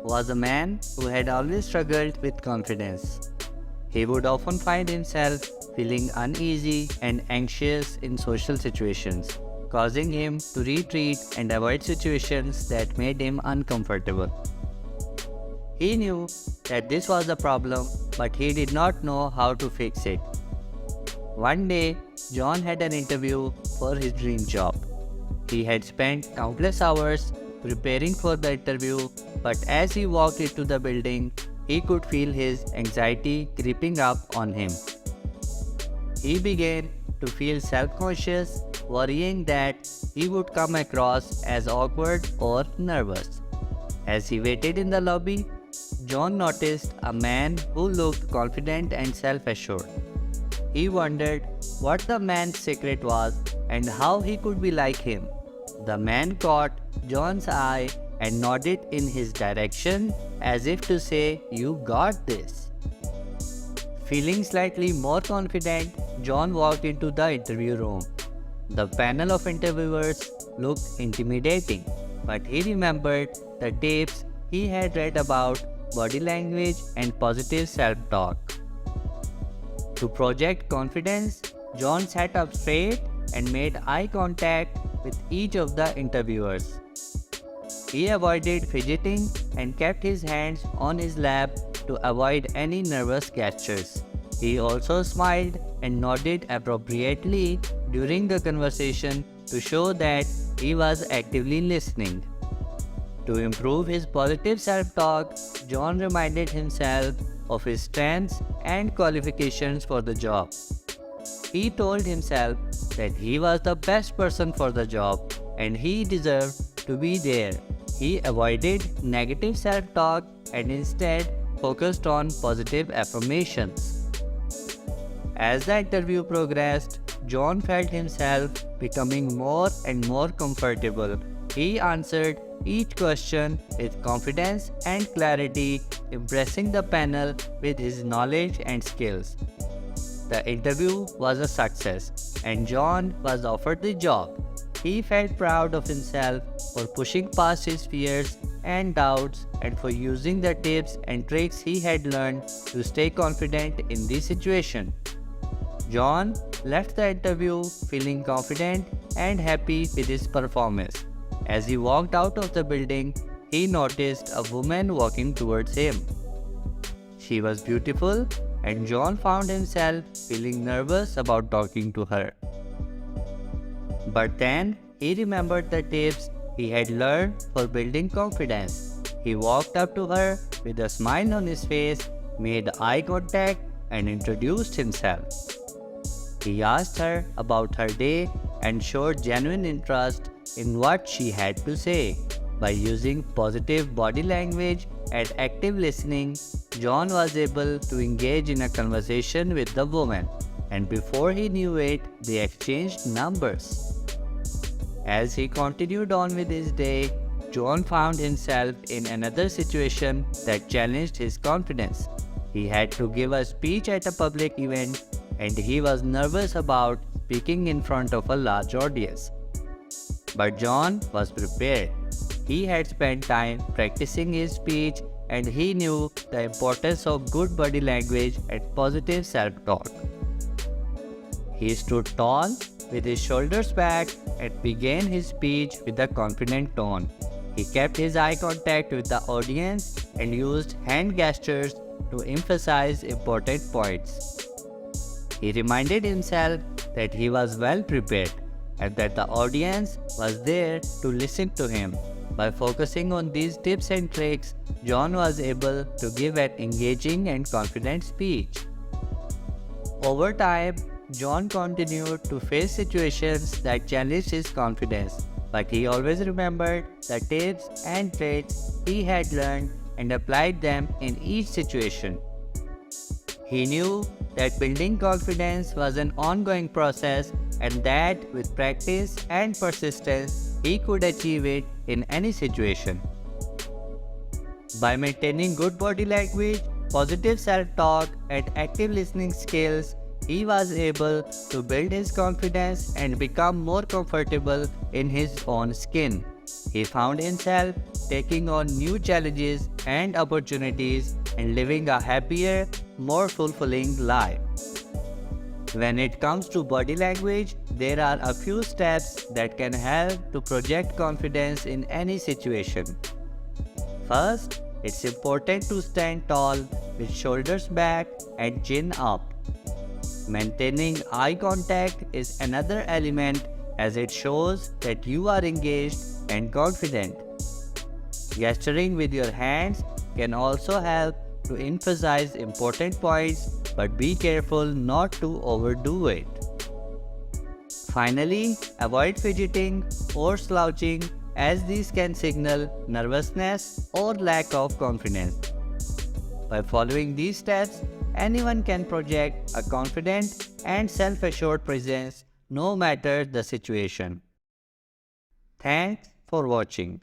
was a man who had always struggled with confidence. He would often find himself feeling uneasy and anxious in social situations, causing him to retreat and avoid situations that made him uncomfortable. He knew that this was a problem, but he did not know how to fix it. One day, John had an interview for his dream job. He had spent countless hours preparing for the interview, but as he walked into the building, he could feel his anxiety creeping up on him. He began to feel self-conscious, worrying that he would come across as awkward or nervous. As he waited in the lobby, John noticed a man who looked confident and self-assured. He wondered what the man's secret was and how he could be like him. The man caught John's eye and nodded in his direction as if to say, "You got this." Feeling slightly more confident, John walked into the interview room. The panel of interviewers looked intimidating, but he remembered the tapes he had read about body language and positive self-talk. To project confidence, John sat up straight and made eye contact with each of the interviewers. He avoided fidgeting and kept his hands on his lap to avoid any nervous gestures. He also smiled and nodded appropriately during the conversation to show that he was actively listening. To improve his positive self-talk, John reminded himself of his strengths and qualifications for the job. He told himself that he was the best person for the job and he deserved to be there. He avoided negative self-talk and instead focused on positive affirmations. As the interview progressed, John felt himself becoming more and more comfortable. He answered each question with confidence and clarity, impressing the panel with his knowledge and skills. The interview was a success, and John was offered the job. He felt proud of himself for pushing past his fears and doubts and for using the tips and tricks he had learned to stay confident in this situation. John left the interview feeling confident and happy with his performance. As he walked out of the building, he noticed a woman walking towards him. She was beautiful, and John found himself feeling nervous about talking to her. But then he remembered the tips he had learned for building confidence. He walked up to her with a smile on his face, made eye contact, and introduced himself. He asked her about her day and showed genuine interest in what she had to say. By using positive body language and active listening, John was able to engage in a conversation with the woman, and before he knew it, they exchanged numbers. As he continued on with his day, John found himself in another situation that challenged his confidence. He had to give a speech at a public event, and he was nervous about speaking in front of a large audience. But John was prepared. He had spent time practicing his speech and he knew the importance of good body language and positive self-talk. He stood tall with his shoulders back and began his speech with a confident tone. He kept his eye contact with the audience and used hand gestures to emphasize important points. He reminded himself that he was well prepared and that the audience was there to listen to him. By focusing on these tips and tricks, John was able to give an engaging and confident speech. Over time, John continued to face situations that challenged his confidence, but he always remembered the tips and tricks he had learned and applied them in each situation. He knew that building confidence was an ongoing process and that with practice and persistence, he could achieve it in any situation. By maintaining good body language, positive self-talk, and active listening skills, he was able to build his confidence and become more comfortable in his own skin. He found himself taking on new challenges and opportunities, and living a happier, more fulfilling life. When it comes to body language, there are a few steps that can help to project confidence in any situation. First, it's important to stand tall with shoulders back and chin up. Maintaining eye contact is another element as it shows that you are engaged and confident. Gesturing with your hands can also help to emphasize important points, but be careful not to overdo it. Finally, avoid fidgeting or slouching as these can signal nervousness or lack of confidence. By following these steps, anyone can project a confident and self-assured presence no matter the situation. Thanks for watching.